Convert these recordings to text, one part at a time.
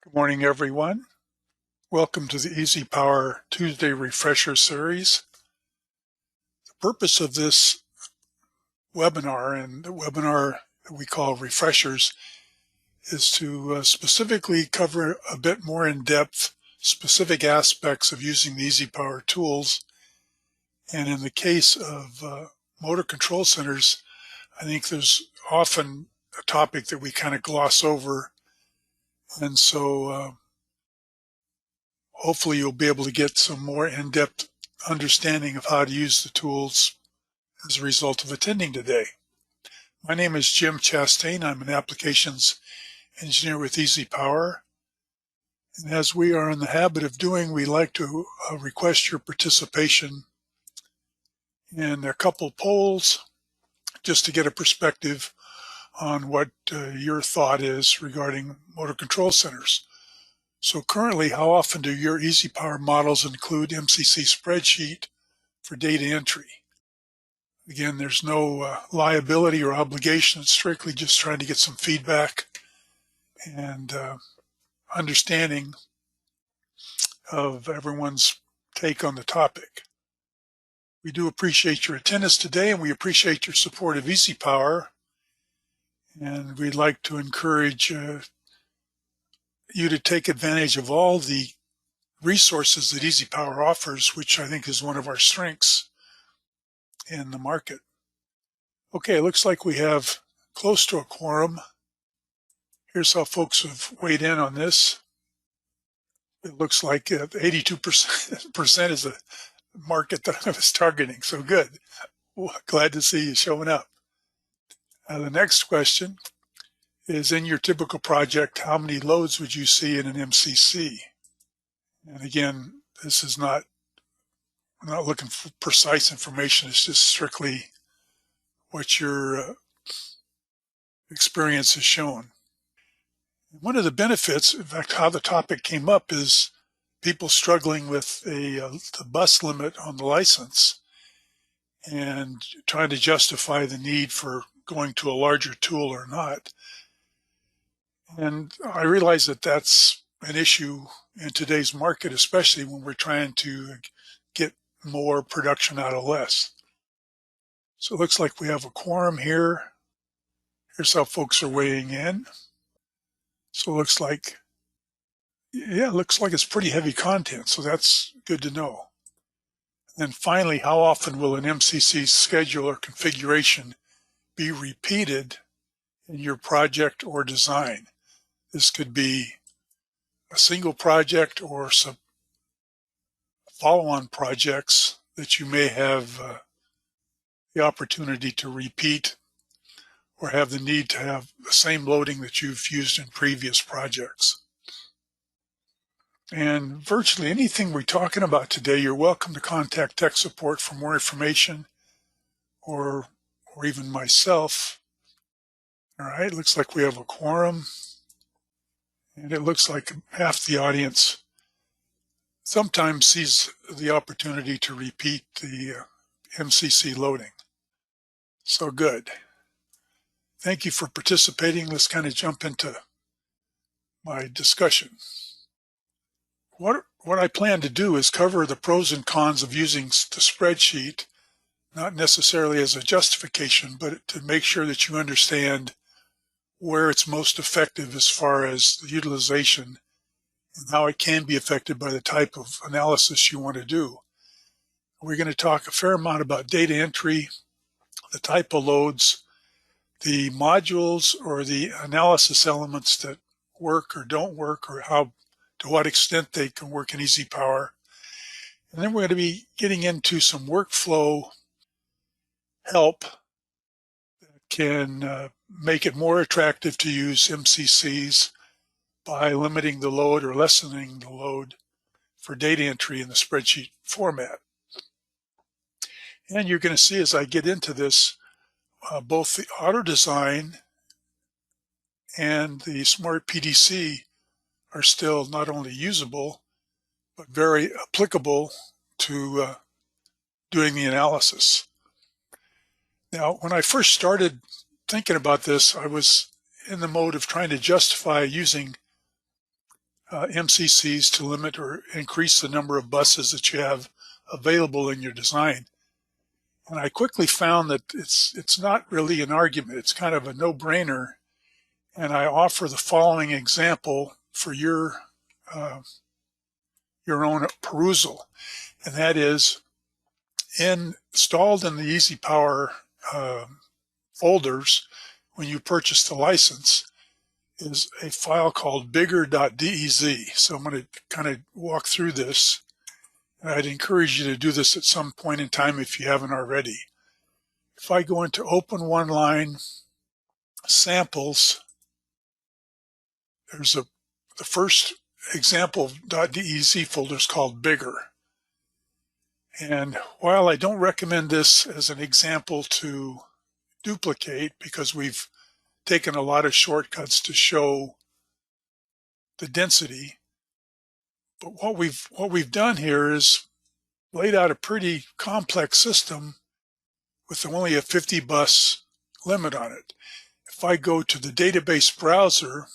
Good morning, everyone. Welcome to the EasyPower Tuesday Refresher Series. The purpose of this webinar and the webinar that we call Refreshers is to specifically cover a bit more in depth specific aspects of using the EasyPower tools. And in the case of motor control centers, I think there's often a topic that we kind of gloss over. And so hopefully you'll be able to get some more in-depth understanding of how to use the tools as a result of attending today. My name is Jim Chastain. I'm an applications engineer with EasyPower. And as we are in the habit of doing, we like to request your participation in a couple polls just to get a perspective on what your thought is regarding motor control centers. So currently, how often do your EasyPower models include MCC spreadsheet for data entry? Again, there's no liability or obligation. It's strictly just trying to get some feedback and understanding of everyone's take on the topic. We do appreciate your attendance today, and we appreciate your support of EasyPower. And we'd like to encourage you to take advantage of all the resources that EasyPower offers, which I think is one of our strengths in the market. Okay, it looks like we have close to a quorum. Here's how folks have weighed in on this. It looks like 82% is a market that I was targeting, so good. Well, glad to see you showing up. The next question is, in your typical project, how many loads would you see in an MCC? And again, this is not, I'm not looking for precise information. It's just strictly what your experience has shown. One of the benefits, in fact, how the topic came up is people struggling with the bus limit on the license and trying to justify the need for going to a larger tool or not. And I realize that that's an issue in today's market, especially when we're trying to get more production out of less. So it looks like we have a quorum here. Here's how folks are weighing in. So it looks like, yeah, it looks like it's pretty heavy content, so that's good to know. And finally, how often will an MCC schedule or configuration be repeated in your project or design? This could be a single project or some follow-on projects that you may have the opportunity to repeat or have the need to have the same loading that you've used in previous projects. And virtually anything we're talking about today, you're welcome to contact tech support for more information or even myself. All right, looks like we have a quorum. And it looks like half the audience sometimes sees the opportunity to repeat the MCC loading. So good. Thank you for participating. Let's kind of jump into my discussion. What I plan to do is cover the pros and cons of using the spreadsheet, not necessarily as a justification, but to make sure that you understand where it's most effective as far as the utilization and how it can be affected by the type of analysis you want to do. We're going to talk a fair amount about data entry, the type of loads, the modules or the analysis elements that work or don't work, or how, to what extent they can work in EasyPower. And then we're going to be getting into some workflow help that can make it more attractive to use MCCs by limiting the load or lessening the load for data entry in the spreadsheet format. And you're going to see as I get into this, both the auto design and the smart PDC are still not only usable, but very applicable to doing the analysis. Now, when I first started thinking about this, I was in the mode of trying to justify using MCCs to limit or increase the number of buses that you have available in your design. And I quickly found that it's not really an argument. It's kind of a no-brainer. And I offer the following example for your own perusal. And that is installed in the EasyPower folders when you purchase the license is a file called bigger.dez. So I'm going to kind of walk through this. And I'd encourage you to do this at some point in time if you haven't already. If I go into Open One Line Samples, there's the first example .dez folder is called Bigger. And while I don't recommend this as an example to duplicate because we've taken a lot of shortcuts to show the density, but what we've done here is laid out a pretty complex system with only a 50 bus limit on it. If I go to the database browser,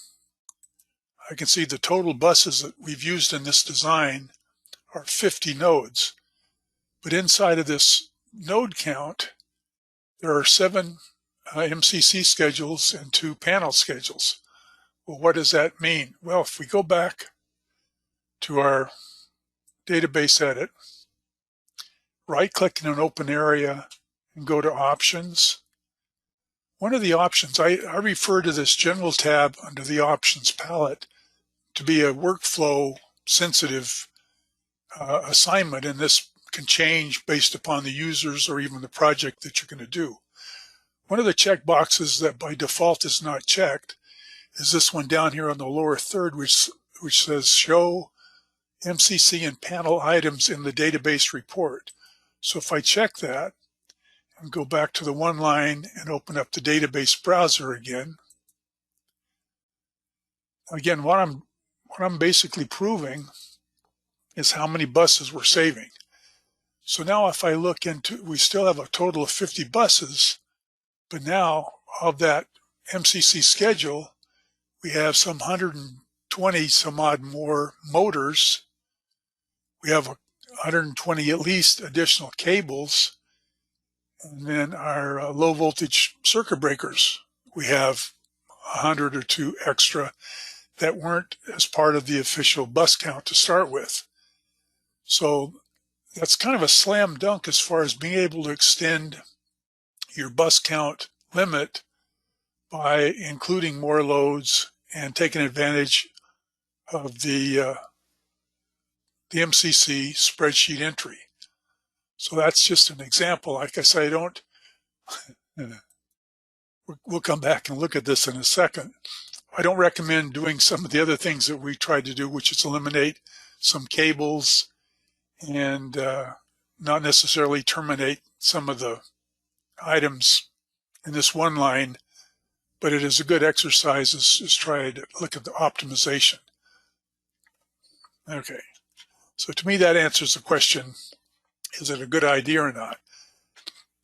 I can see the total buses that we've used in this design are 50 nodes. But inside of this node count, there are 7 MCC schedules and 2 panel schedules. Well, what does that mean? Well, if we go back to our database edit, right-click in an open area and go to Options. One of the options, I refer to this General tab under the Options palette to be a workflow sensitive assignment, and this can change based upon the users or even the project that you're going to do. One of the check boxes that by default is not checked is this one down here on the lower third, which says Show MCC and Panel Items in the Database Report. So if I check that and go back to the one line and open up the database browser again, what I'm basically proving is how many buses we're saving. So now if I look into, we still have a total of 50 buses, but now of that MCC schedule, we have some 120 some odd more motors. We have 120 at least additional cables, and then our low voltage circuit breakers, we have 100 or 2 extra that weren't as part of the official bus count to start with. So that's kind of a slam dunk as far as being able to extend your bus count limit by including more loads and taking advantage of the MCC spreadsheet entry. So that's just an example. Like I say, we'll come back and look at this in a second. I don't recommend doing some of the other things that we tried to do, which is eliminate some cables and not necessarily terminate some of the items in this one line, but it is a good exercise is try to look at the optimization. Okay, so to me that answers the question, is it a good idea or not?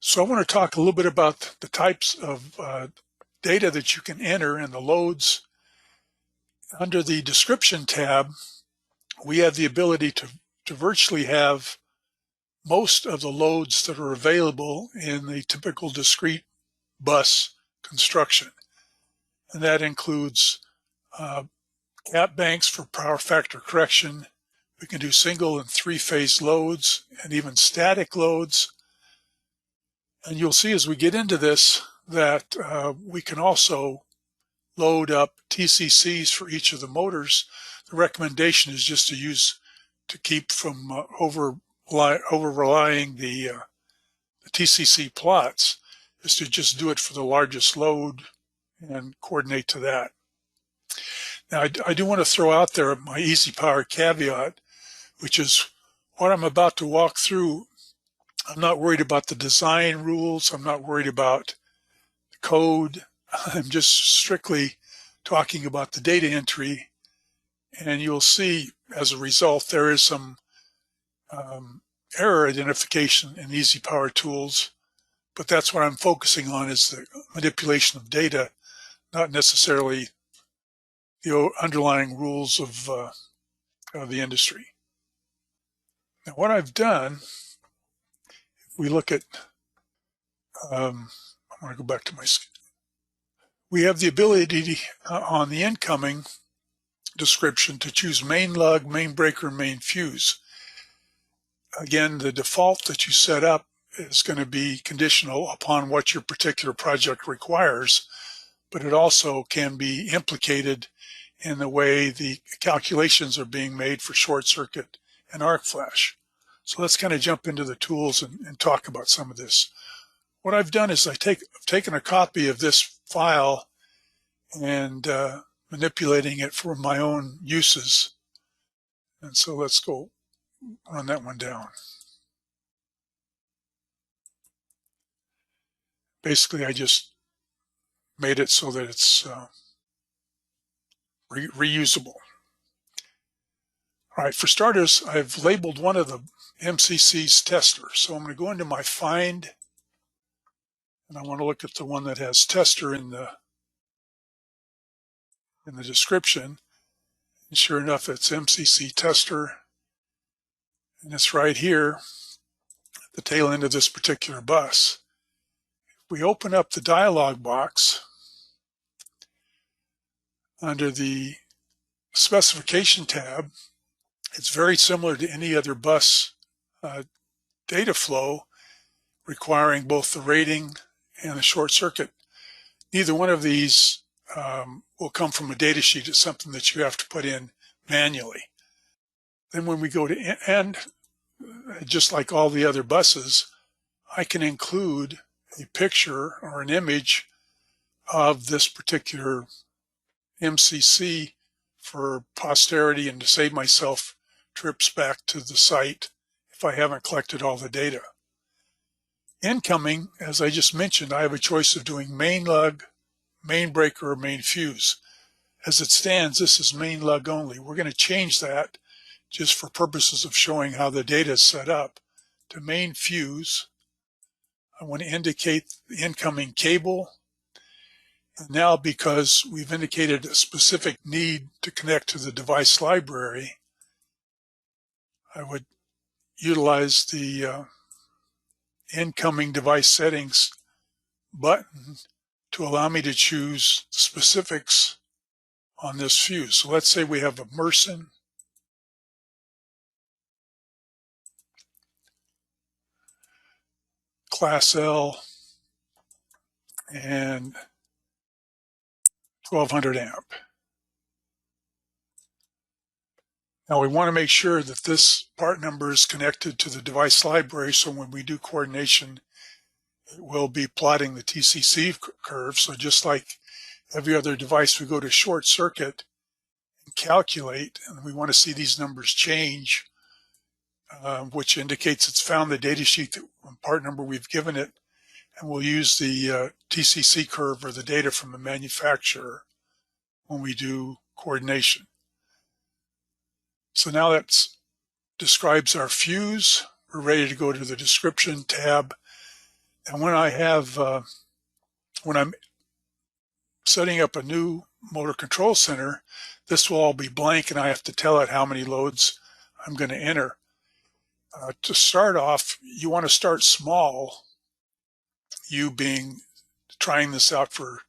So I want to talk a little bit about the types of data that you can enter and the loads. Under the description tab, we have the ability to virtually have most of the loads that are available in the typical discrete bus construction. And that includes gap banks for power factor correction. We can do single and 3-phase loads and even static loads. And you'll see as we get into this that we can also load up TCCs for each of the motors. The recommendation is just to keep from over relying the TCC plots, is to just do it for the largest load and coordinate to that. Now I do want to throw out there my EasyPower caveat, which is what I'm about to walk through. I'm not worried about the design rules. I'm not worried about the code. I'm just strictly talking about the data entry. And you'll see as a result, there is some error identification in EasyPower tools, but that's what I'm focusing on, is the manipulation of data, not necessarily the underlying rules of of the industry. Now, what I've done, if we look at, I want to go back to my, we have the ability on the incoming description to choose main lug, main breaker, main fuse. Again, the default that you set up is going to be conditional upon what your particular project requires, but it also can be implicated in the way the calculations are being made for short circuit and arc flash. So let's kind of jump into the tools and talk about some of this. What I've done is I've taken a copy of this file and manipulating it for my own uses. And so let's go run that one down. Basically, I just made it so that it's reusable. All right, for starters, I've labeled one of the MCC's tester. So I'm going to go into my find, and I want to look at the one that has tester in the description. And sure enough, it's MCC tester, and it's right here at the tail end of this particular bus. If we open up the dialog box under the specification tab, it's very similar to any other bus data flow requiring both the rating and the short circuit. Neither one of these will come from a data sheet. It's something that you have to put in manually. Then when we go to end, just like all the other buses, I can include a picture or an image of this particular MCC for posterity and to save myself trips back to the site if I haven't collected all the data. Incoming, as I just mentioned, I have a choice of doing main lug, main breaker, or main fuse. As it stands, this is main lug only. We're going to change that just for purposes of showing how the data is set up to main fuse. I want to indicate the incoming cable. And now, because we've indicated a specific need to connect to the device library, I would utilize the incoming device settings button to allow me to choose specifics on this fuse. So let's say we have a Mersen, class L, and 1200 amp. Now we want to make sure that this part number is connected to the device library, so when we do coordination, it will be plotting the TCC curve. So just like every other device, we go to short circuit and calculate, and we want to see these numbers change, which indicates it's found the data sheet, that part number we've given it, and we'll use the TCC curve or the data from the manufacturer when we do coordination. So now that describes our fuse. We're ready to go to the description tab. And when I have, when I'm setting up a new motor control center, this will all be blank, and I have to tell it how many loads I'm going to enter. To start off, you want to start small, you being trying this out for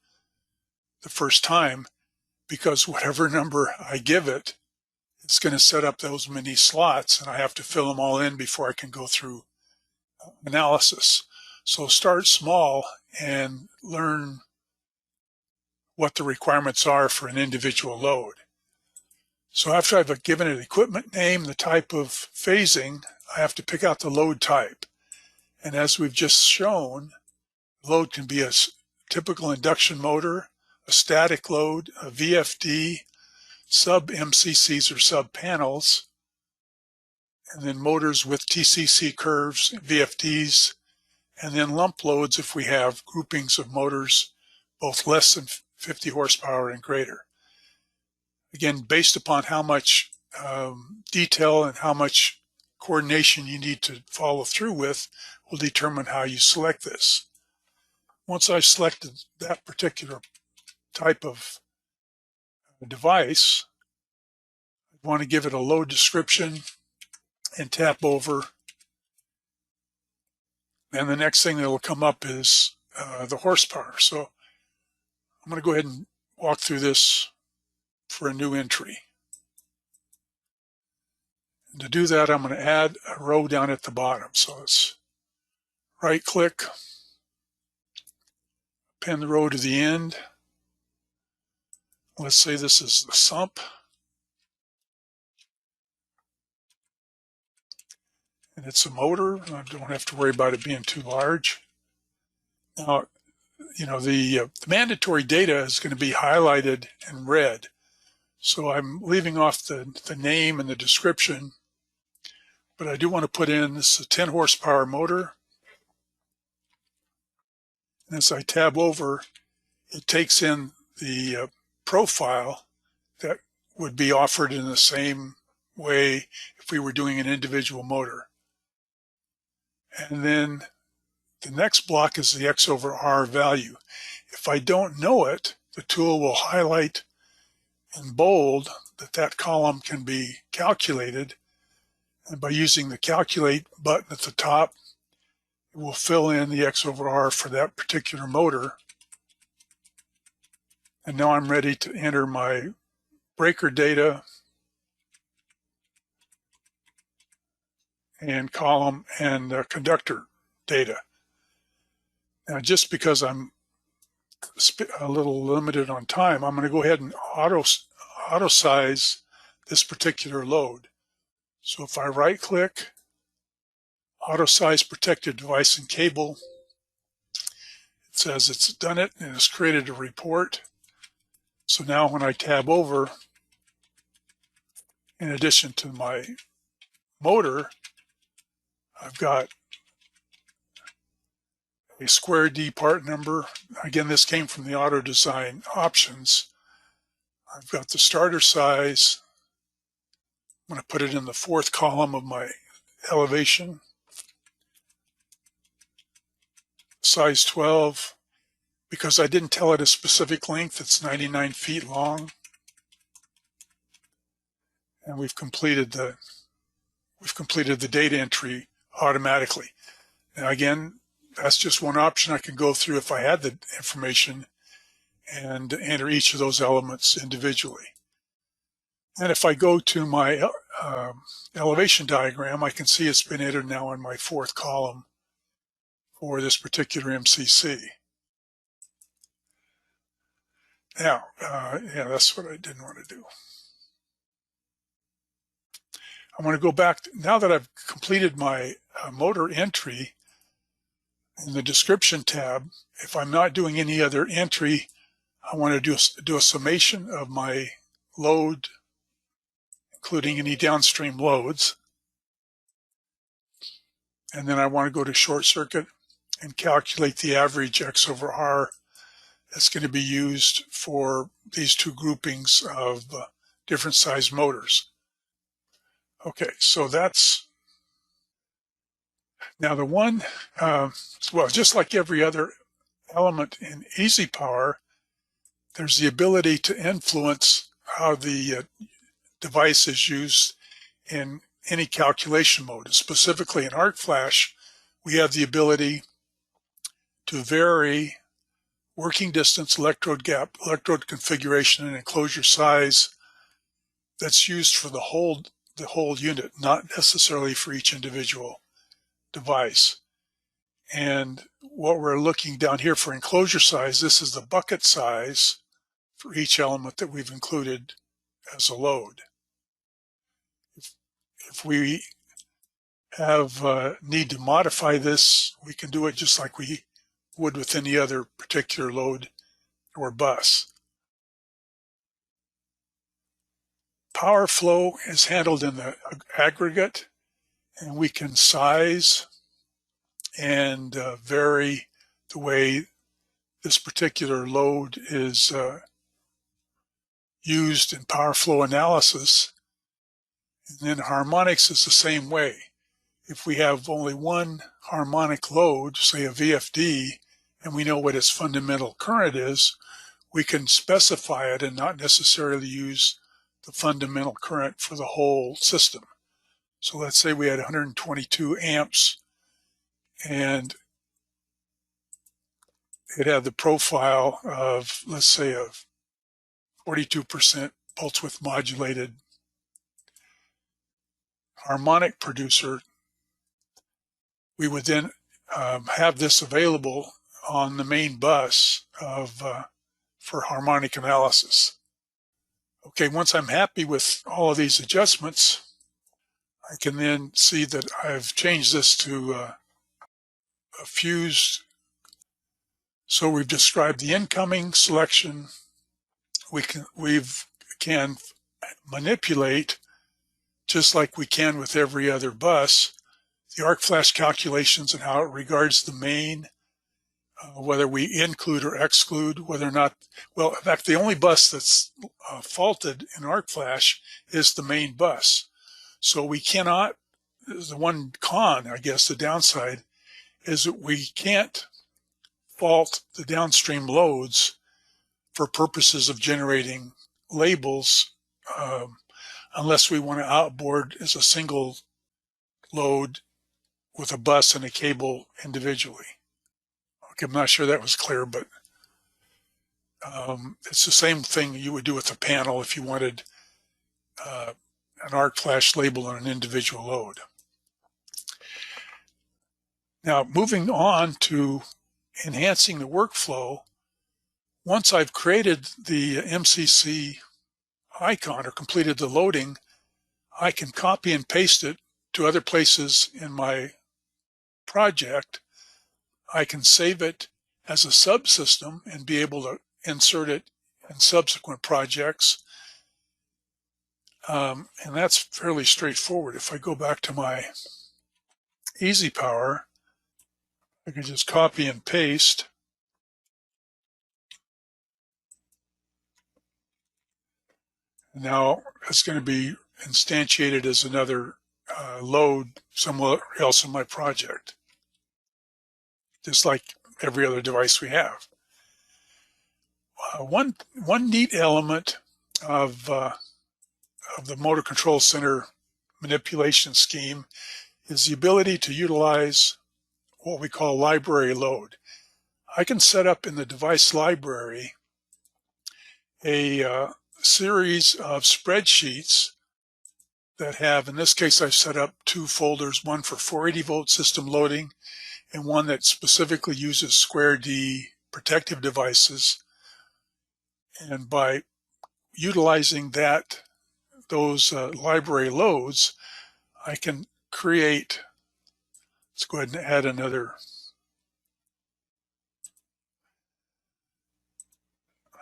the first time, because whatever number I give it, it's going to set up those many slots, and I have to fill them all in before I can go through analysis. So start small and learn what the requirements are for an individual load. So after I've given it equipment name, the type of phasing, I have to pick out the load type. And as we've just shown, load can be a typical induction motor, a static load, a VFD, sub-MCCs or sub-panels, and then motors with TCC curves, VFDs, and then lump loads if we have groupings of motors, both less than 50 horsepower and greater. Again, based upon how much detail and how much coordination you need to follow through with will determine how you select this. Once I've selected that particular type of device, I want to give it a load description and tap over. And the next thing that will come up is the horsepower. So I'm going to go ahead and walk through this for a new entry. And to do that, I'm going to add a row down at the bottom. So let's right click, append the row to the end. Let's say this is the sump. And it's a motor. I don't have to worry about it being too large. Now, the mandatory data is going to be highlighted in red. So I'm leaving off the name and the description, but I do want to put in this is a 10 horsepower motor. And as I tab over, it takes in the profile that would be offered in the same way if we were doing an individual motor. And then the next block is the X over R value. If I don't know it, the tool will highlight in bold that column can be calculated. And by using the calculate button at the top, it will fill in the X over R for that particular motor. And now I'm ready to enter my breaker data and column and conductor data. Now, just because I'm a little limited on time, I'm going to go ahead and auto size this particular load. So if I right click, auto size protected device and cable, it says it's done it and it's created a report. So now when I tab over, in addition to my motor, I've got a square D part number. Again, this came from the auto design options. I've got the starter size. I'm going to put it in the fourth column of my elevation. Size 12. Because I didn't tell it a specific length, it's 99 feet long. And we've completed the data entry automatically. Now again, that's just one option I can go through if I had the information and enter each of those elements individually. And if I go to my elevation diagram, I can see it's been entered now in my fourth column for this particular MCC. Now, yeah, that's what I didn't want to do. I want to go back, now that I've completed my motor entry in the description tab. If I'm not doing any other entry, I want to do a summation of my load, including any downstream loads. And then I want to go to short circuit and calculate the average X over R that's going to be used for these two groupings of different size motors. Okay, so that's now the one, well, just like every other element in EasyPower, there's the ability to influence how the device is used in any calculation mode. And specifically in Arc Flash, we have the ability to vary working distance, electrode gap, electrode configuration, and enclosure size that's used for the whole unit, not necessarily for each individual device. And what we're looking down here for enclosure size, this is the bucket size for each element that we've included as a load. If we have need to modify this, we can do it just like we would with any other particular load or bus. Power flow is handled in the aggregate, and we can size and vary the way this particular load is used in power flow analysis. And then harmonics is the same way. If we have only one harmonic load, say a VFD, and we know what its fundamental current is, we can specify it and not necessarily use the fundamental current for the whole system. So let's say we had 122 amps and it had the profile of, let's say, a 42% pulse width modulated harmonic producer. We would then have this available on the main bus for harmonic analysis. Okay, once I'm happy with all of these adjustments, I can then see that I've changed this to a fused. So we've described the incoming selection. We can manipulate, just like we can with every other bus, the arc flash calculations and how it regards the main, whether we include or exclude, whether or not, well, in fact, the only bus that's faulted in arc flash is the main bus. So we cannot, the one con, I guess, the downside is that we can't fault the downstream loads for purposes of generating labels unless we want to outboard as a single load with a bus and a cable individually. Okay, I'm not sure that was clear, but it's the same thing you would do with a panel if you wanted an arc flash label on an individual load. Now, moving on to enhancing the workflow, once I've created the MCC icon or completed the loading, I can copy and paste it to other places in my project. I can save it as a subsystem and be able to insert it in subsequent projects. And that's fairly straightforward. If I go back to my EasyPower, I can just copy and paste. Now it's going to be instantiated as another load somewhere else in my project, just like every other device we have. One neat element of the motor control center manipulation scheme is the ability to utilize what we call library load. I can set up in the device library a series of spreadsheets that have, in this case, I've set up two folders, one for 480 volt system loading and one that specifically uses square D protective devices. And by utilizing those library loads, I can create, let's go ahead and add another.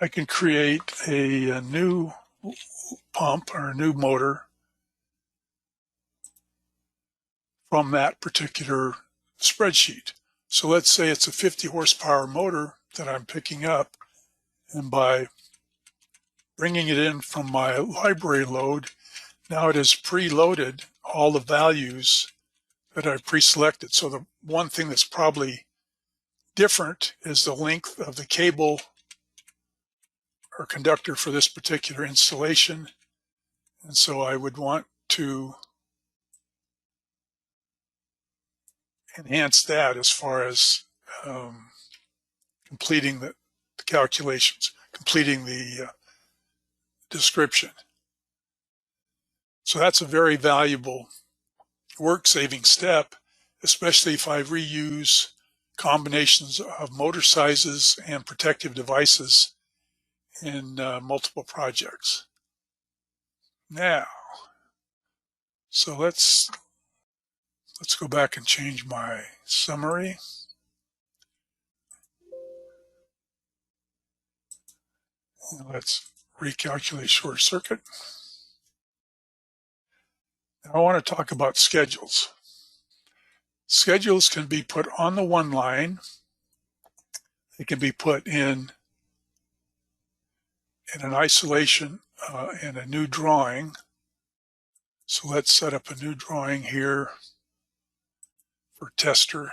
I can create a new pump or a new motor from that particular spreadsheet. So let's say it's a 50 horsepower motor that I'm picking up, and by bringing it in from my library load, now it has preloaded all the values that I've pre-selected. So the one thing that's probably different is the length of the cable or conductor for this particular installation. And so I would want to enhance that as far as completing the calculations, completing the description. So that's a very valuable work-saving step, especially if I reuse combinations of motor sizes and protective devices in multiple projects. Now, so let's go back and change my summary. And let's recalculate short circuit. Now I want to talk about schedules. Schedules can be put on the one line. They can be put in an isolation in a new drawing. So let's set up a new drawing here for tester.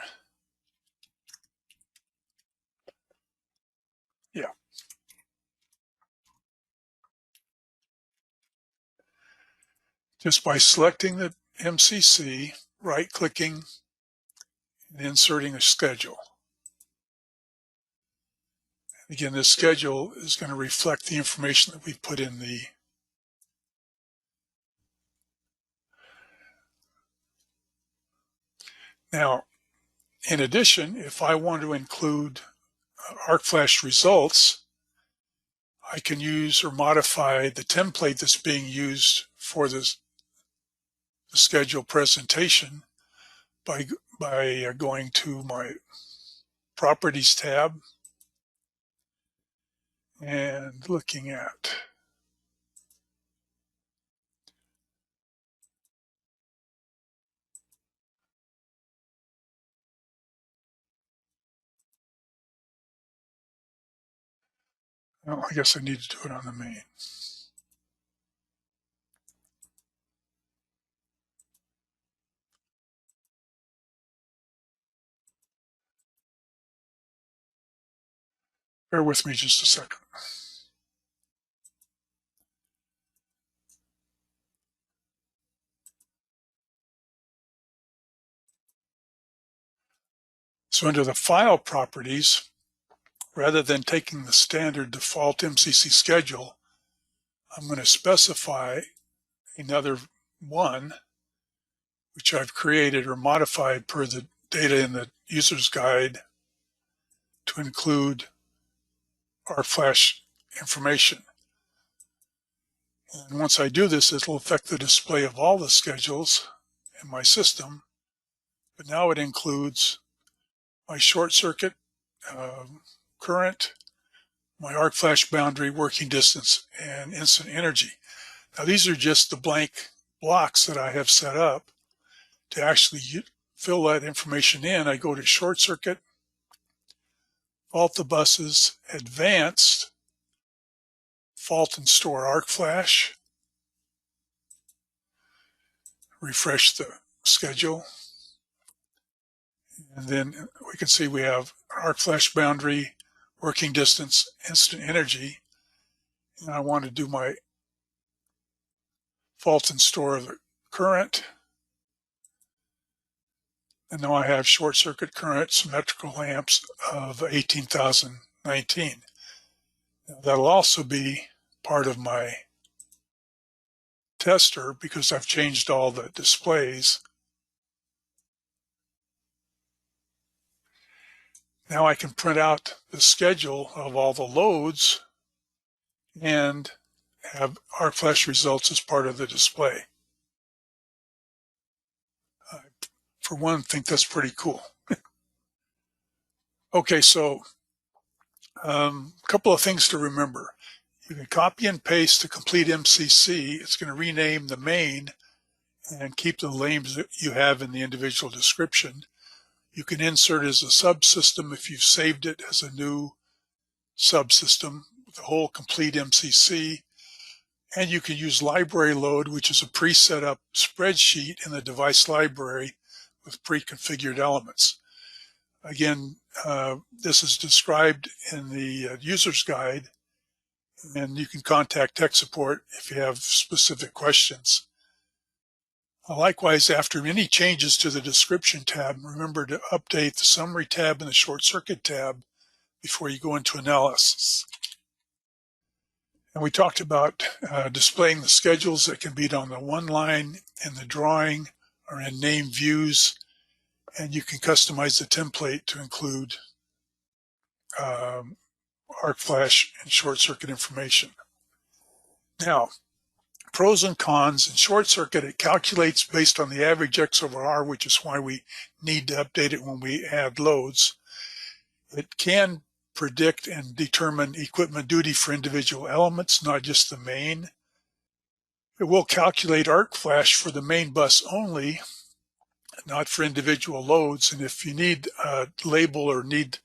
Yeah. just by selecting the MCC, right-clicking, and inserting a schedule. Again, this schedule is going to reflect the information that we put in the Now, in addition, if I want to include ArcFlash results, I can use or modify the template that's being used for the schedule presentation by going to my Properties tab and looking at well, I guess I need to do it on the main. Bear with me just a second. So under the File properties, rather than taking the standard default MCC schedule, I'm going to specify another one, which I've created or modified per the data in the user's guide to include ArcFlash information. And once I do this, it'll affect the display of all the schedules in my system, but now it includes my short circuit current, my ArcFlash boundary, working distance, and instant energy. Now these are just the blank blocks that I have set up. To actually fill that information in, I go to short circuit, fault the buses, advanced, fault and store ArcFlash, refresh the schedule, and then we can see we have ArcFlash boundary, working distance, instant energy, and I want to do my fault and store of the current, and now I have short circuit current symmetrical amps of 18,019. Now that'll also be part of my tester because I've changed all the displays. Now I can print out the schedule of all the loads and have ArcFlash results as part of the display. I, for one, think that's pretty cool. Okay, so a couple of things to remember. You can copy and paste the complete MCC. It's going to rename the main and keep the names that you have in the individual description. You can insert as a subsystem if you've saved it as a new subsystem with the whole complete MCC. And you can use library load, which is a pre-set up spreadsheet in the device library with pre-configured elements. Again, this is described in the user's guide, and you can contact tech support if you have specific questions. Likewise, after any changes to the description tab, remember to update the summary tab and the short circuit tab before you go into analysis. And we talked about displaying the schedules that can be on the one line in the drawing or in name views, and you can customize the template to include ArcFlash and short circuit information. Now, pros and cons. In short circuit, it calculates based on the average X over R, which is why we need to update it when we add loads. It can predict and determine equipment duty for individual elements, not just the main. It will calculate ArcFlash for the main bus only, not for individual loads. And if you need a label or need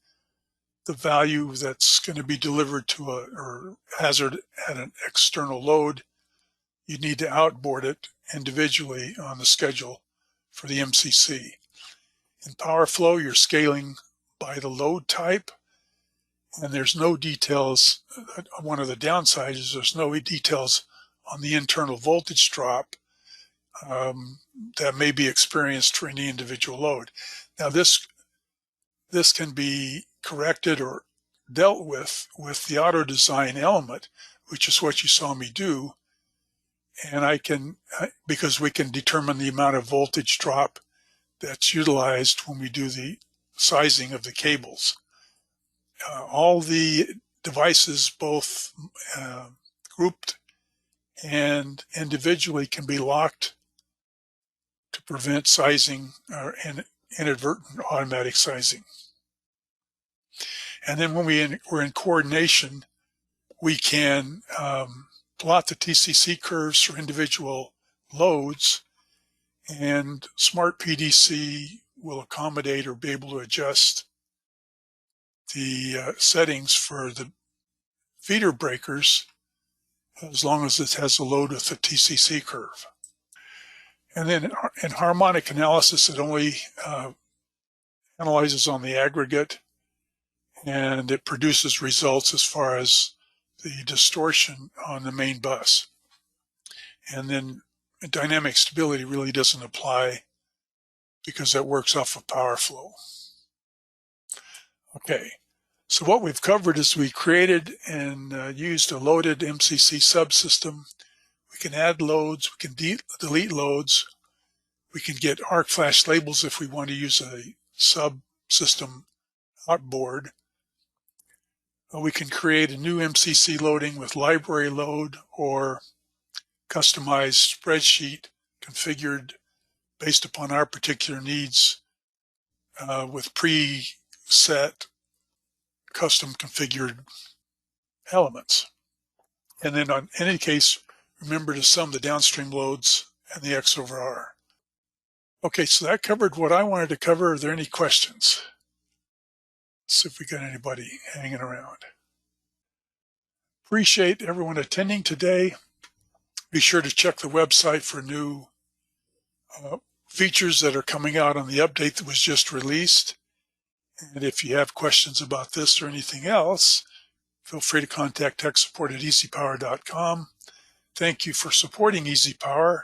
the value that's going to be delivered to or hazard at an external load, you need to outboard it individually on the schedule for the MCC. In PowerFlow, you're scaling by the load type, and there's no details. One of the downsides is there's no details on the internal voltage drop. that may be experienced for any individual load. Now this can be corrected or dealt with the auto design element, which is what you saw me do. And I can, because we can determine the amount of voltage drop that's utilized when we do the sizing of the cables. All the devices, both grouped and individually, can be locked to prevent sizing or inadvertent automatic sizing. And then when we're in coordination, we can plot the TCC curves for individual loads, and Smart PDC will accommodate or be able to adjust the settings for the feeder breakers as long as it has a load with the TCC curve. And then in harmonic analysis, it only analyzes on the aggregate, and it produces results as far as the distortion on the main bus. And then dynamic stability really doesn't apply because that works off of power flow. Okay, so what we've covered is we created and used a loaded MCC subsystem. We can add loads, we can delete loads, we can get arc flash labels if we want to use a subsystem outboard. We can create a new MCC loading with library load or customized spreadsheet configured based upon our particular needs with preset custom configured elements. And then in any case, remember to sum the downstream loads and the X over R. Okay, so that covered what I wanted to cover. Are there any questions? Let's see if we got anybody hanging around. Appreciate everyone attending today. Be sure to check the website for new features that are coming out on the update that was just released. And if you have questions about this or anything else, feel free to contact tech support at easypower.com. Thank you for supporting EasyPower.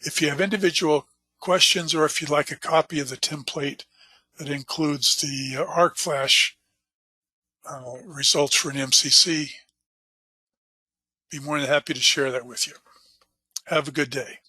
If you have individual questions or if you'd like a copy of the template that includes the arc flash results for an MCC, be more than happy to share that with you. Have a good day.